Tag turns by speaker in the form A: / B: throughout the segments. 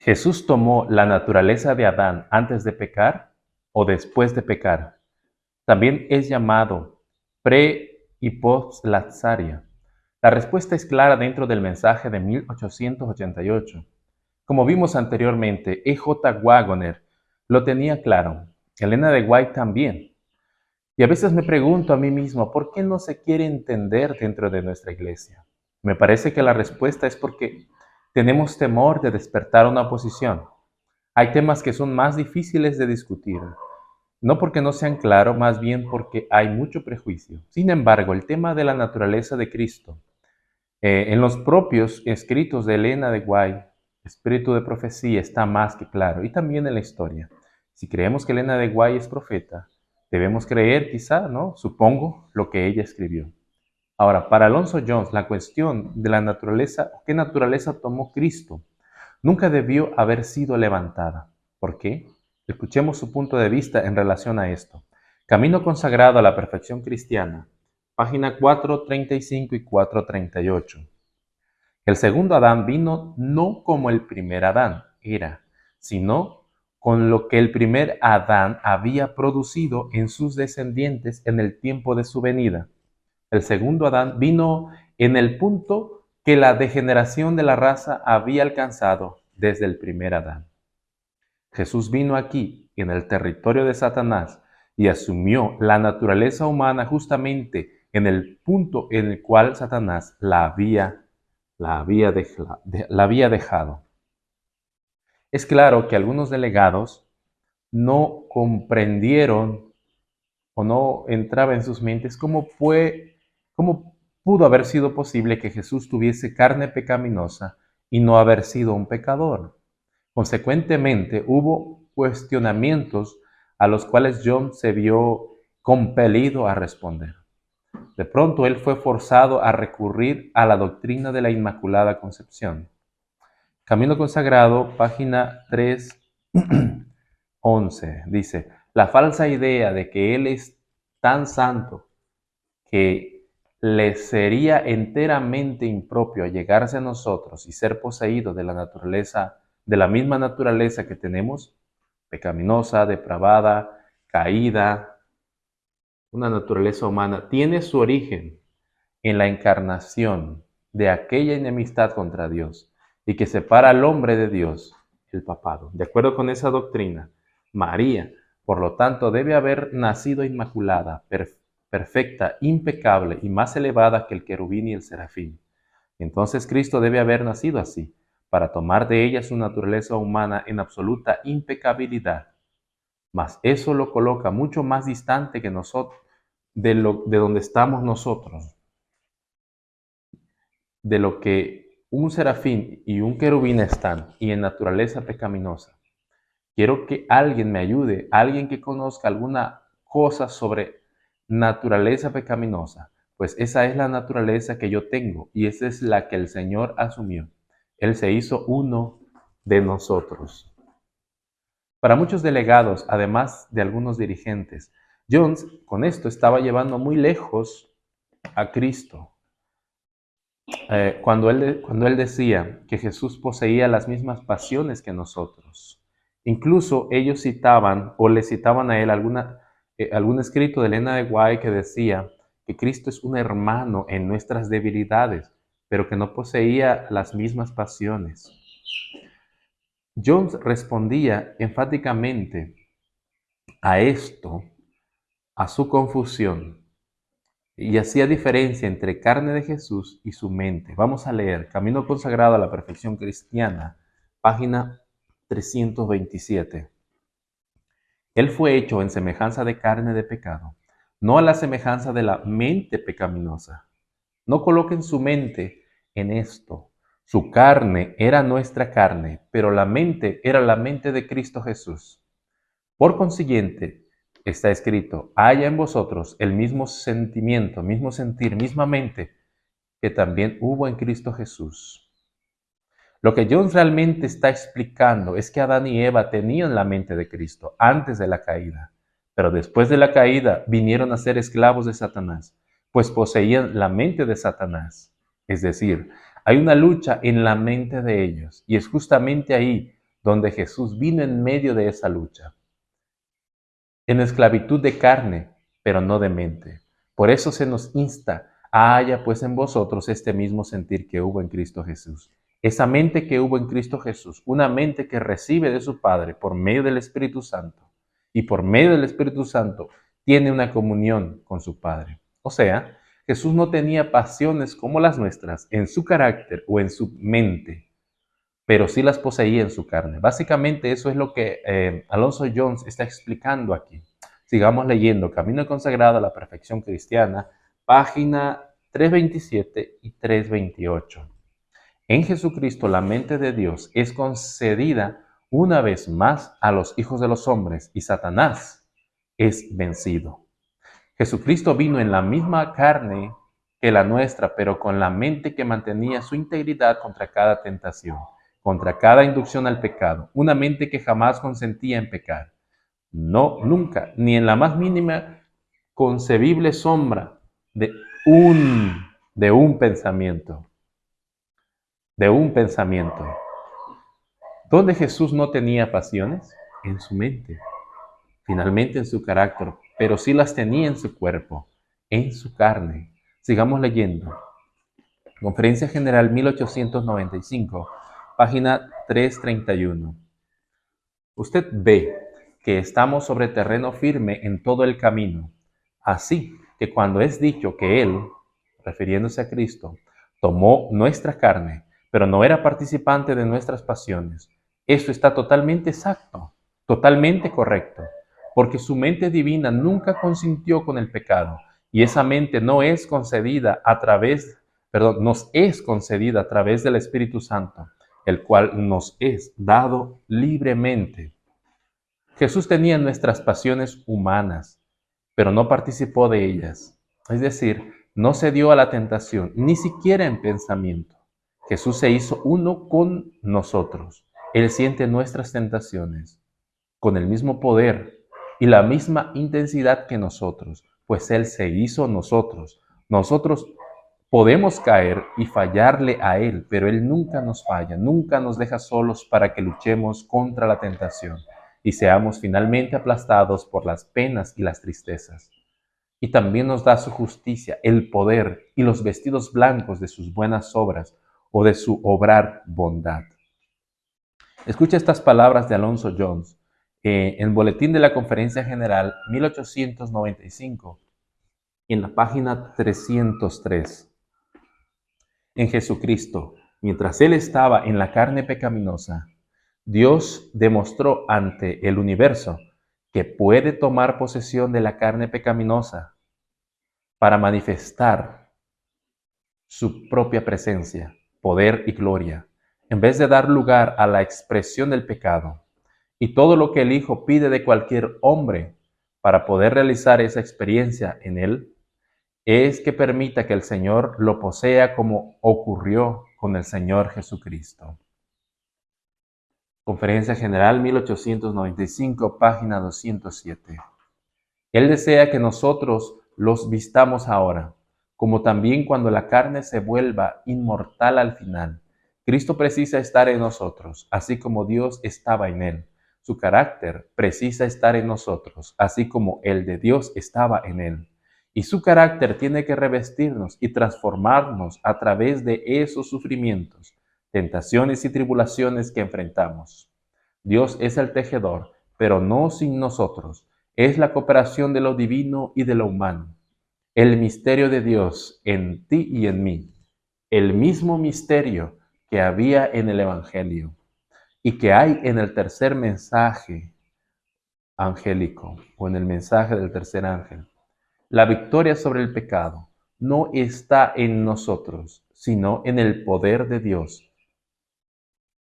A: ¿Jesús tomó la naturaleza de Adán antes de pecar o después de pecar? También es llamado pre y post-lazaria. La respuesta es clara dentro del mensaje de 1888. Como vimos anteriormente, E.J. Waggoner lo tenía claro, Elena de White también. Y a veces me pregunto a mí mismo, ¿por qué no se quiere entender dentro de nuestra iglesia? Me parece que la respuesta es porque tenemos temor de despertar una oposición. Hay temas que son más difíciles de discutir, no porque no sean claros, más bien porque hay mucho prejuicio. Sin embargo, el tema de la naturaleza de Cristo, en los propios escritos de Elena de White, Espíritu de Profecía, está más que claro, y también en la historia. Si creemos que Elena de White es profeta, debemos creer quizá, ¿no? Supongo, lo que ella escribió. Ahora, para Alonso Jones, la cuestión de la naturaleza, ¿qué naturaleza tomó Cristo? Nunca debió haber sido levantada. ¿Por qué? Escuchemos su punto de vista en relación a esto. Camino consagrado a la perfección cristiana, página 435 y 438. El segundo Adán vino no como el primer Adán era, sino con lo que el primer Adán había producido en sus descendientes en el tiempo de su venida. El segundo Adán vino en el punto que la degeneración de la raza había alcanzado desde el primer Adán. Jesús vino aquí, en el territorio de Satanás, y asumió la naturaleza humana justamente en el punto en el cual Satanás la había dejado. Es claro que algunos delegados no comprendieron o no entraba en sus mentes cómo pudo haber sido posible que Jesús tuviese carne pecaminosa y no haber sido un pecador. Consecuentemente, hubo cuestionamientos a los cuales John se vio compelido a responder. De pronto, él fue forzado a recurrir a la doctrina de la Inmaculada Concepción. Camino Consagrado, página 311, dice, la falsa idea de que Él es tan santo que le sería enteramente impropio llegarse a nosotros y ser poseído de la naturaleza, de la misma naturaleza que tenemos, pecaminosa, depravada, caída, una naturaleza humana, tiene su origen en la encarnación de aquella enemistad contra Dios y que separa al hombre de Dios, el papado. De acuerdo con esa doctrina, María, por lo tanto, debe haber nacido inmaculada, perfecta, impecable y más elevada que el querubín y el serafín. Entonces Cristo debe haber nacido así, para tomar de ella su naturaleza humana en absoluta impecabilidad. Mas eso lo coloca mucho más distante que nosotros, de donde estamos nosotros, de lo que un serafín y un querubín están, y en naturaleza pecaminosa. Quiero que alguien me ayude, alguien que conozca alguna cosa sobre naturaleza pecaminosa, pues esa es la naturaleza que yo tengo y esa es la que el Señor asumió. Él se hizo uno de nosotros. Para muchos delegados, además de algunos dirigentes, Jones con esto estaba llevando muy lejos a Cristo. Cuando él decía que Jesús poseía las mismas pasiones que nosotros. Incluso ellos citaban o le citaban a él algún escrito de Elena de White que decía que Cristo es un hermano en nuestras debilidades, pero que no poseía las mismas pasiones. Jones respondía enfáticamente a esto, a su confusión, y hacía diferencia entre carne de Jesús y su mente. Vamos a leer Camino Consagrado a la Perfección Cristiana, página 327. Él fue hecho en semejanza de carne de pecado, no a la semejanza de la mente pecaminosa. No coloquen su mente en esto. Su carne era nuestra carne, pero la mente era la mente de Cristo Jesús. Por consiguiente, está escrito, haya en vosotros el mismo sentimiento, mismo sentir, misma mente que también hubo en Cristo Jesús. Lo que Jones realmente está explicando es que Adán y Eva tenían la mente de Cristo antes de la caída, pero después de la caída vinieron a ser esclavos de Satanás, pues poseían la mente de Satanás. Es decir, hay una lucha en la mente de ellos y es justamente ahí donde Jesús vino en medio de esa lucha, en esclavitud de carne, pero no de mente. Por eso se nos insta, haya pues en vosotros este mismo sentir que hubo en Cristo Jesús. Esa mente que hubo en Cristo Jesús, una mente que recibe de su Padre por medio del Espíritu Santo, y por medio del Espíritu Santo tiene una comunión con su Padre. O sea, Jesús no tenía pasiones como las nuestras en su carácter o en su mente, pero sí las poseía en su carne. Básicamente eso es lo que Alonso Jones está explicando aquí. Sigamos leyendo Camino Consagrado a la Perfección Cristiana, página 327 y 328. En Jesucristo la mente de Dios es concedida una vez más a los hijos de los hombres y Satanás es vencido. Jesucristo vino en la misma carne que la nuestra, pero con la mente que mantenía su integridad contra cada tentación, contra cada inducción al pecado, una mente que jamás consentía en pecar. No, nunca, ni en la más mínima concebible sombra de un pensamiento, de un pensamiento. ¿Dónde Jesús no tenía pasiones? En su mente, finalmente en su carácter, pero sí las tenía en su cuerpo, en su carne. Sigamos leyendo. Conferencia General 1895, página 331. Usted ve que estamos sobre terreno firme en todo el camino. Así que cuando es dicho que Él, refiriéndose a Cristo, tomó nuestra carne, pero no era participante de nuestras pasiones, eso está totalmente exacto, totalmente correcto, porque su mente divina nunca consintió con el pecado, y esa mente no es concedida a través, nos es concedida a través del Espíritu Santo, el cual nos es dado libremente. Jesús tenía nuestras pasiones humanas, pero no participó de ellas. Es decir, no cedió a la tentación, ni siquiera en pensamiento. Jesús se hizo uno con nosotros. Él siente nuestras tentaciones con el mismo poder y la misma intensidad que nosotros, pues Él se hizo nosotros. Nosotros podemos caer y fallarle a Él, pero Él nunca nos falla, nunca nos deja solos para que luchemos contra la tentación y seamos finalmente aplastados por las penas y las tristezas. Y también nos da su justicia, el poder y los vestidos blancos de sus buenas obras o de su obrar bondad. Escucha estas palabras de Alonso Jones en el Boletín de la Conferencia General 1895, en la página 303. En Jesucristo, mientras Él estaba en la carne pecaminosa, Dios demostró ante el universo que puede tomar posesión de la carne pecaminosa para manifestar su propia presencia, poder y gloria, en vez de dar lugar a la expresión del pecado. Y todo lo que el Hijo pide de cualquier hombre para poder realizar esa experiencia en él, es que permita que el Señor lo posea como ocurrió con el Señor Jesucristo. Conferencia General 1895, página 207. Él desea que nosotros los vistamos ahora, como también cuando la carne se vuelva inmortal al final. Cristo precisa estar en nosotros, así como Dios estaba en Él. Su carácter precisa estar en nosotros, así como el de Dios estaba en Él. Y su carácter tiene que revestirnos y transformarnos a través de esos sufrimientos, tentaciones y tribulaciones que enfrentamos. Dios es el tejedor, pero no sin nosotros. Es la cooperación de lo divino y de lo humano. El misterio de Dios en ti y en mí. El mismo misterio que había en el Evangelio y que hay en el tercer mensaje angélico o en el mensaje del tercer ángel. La victoria sobre el pecado no está en nosotros, sino en el poder de Dios,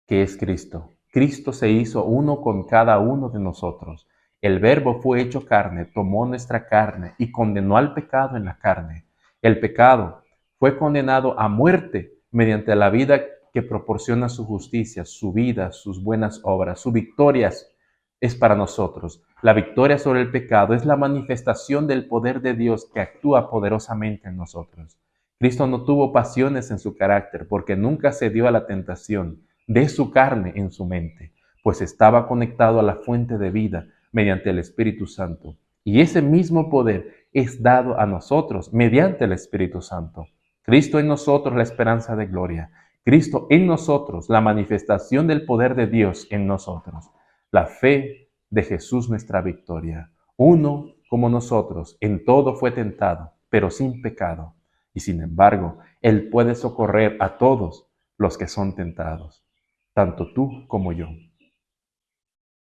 A: que es Cristo. Cristo se hizo uno con cada uno de nosotros. El Verbo fue hecho carne, tomó nuestra carne y condenó al pecado en la carne. El pecado fue condenado a muerte mediante la vida que proporciona su justicia, su vida, sus buenas obras. Su victoria es para nosotros. La victoria sobre el pecado es la manifestación del poder de Dios que actúa poderosamente en nosotros. Cristo no tuvo pasiones en su carácter porque nunca cedió a la tentación de su carne en su mente, pues estaba conectado a la fuente de vida mediante el Espíritu Santo. Y ese mismo poder es dado a nosotros mediante el Espíritu Santo. Cristo en nosotros, la esperanza de gloria. Cristo en nosotros, la manifestación del poder de Dios en nosotros. La fe de Jesús, nuestra victoria. Uno como nosotros, en todo fue tentado, pero sin pecado. Y sin embargo, Él puede socorrer a todos los que son tentados, tanto tú como yo.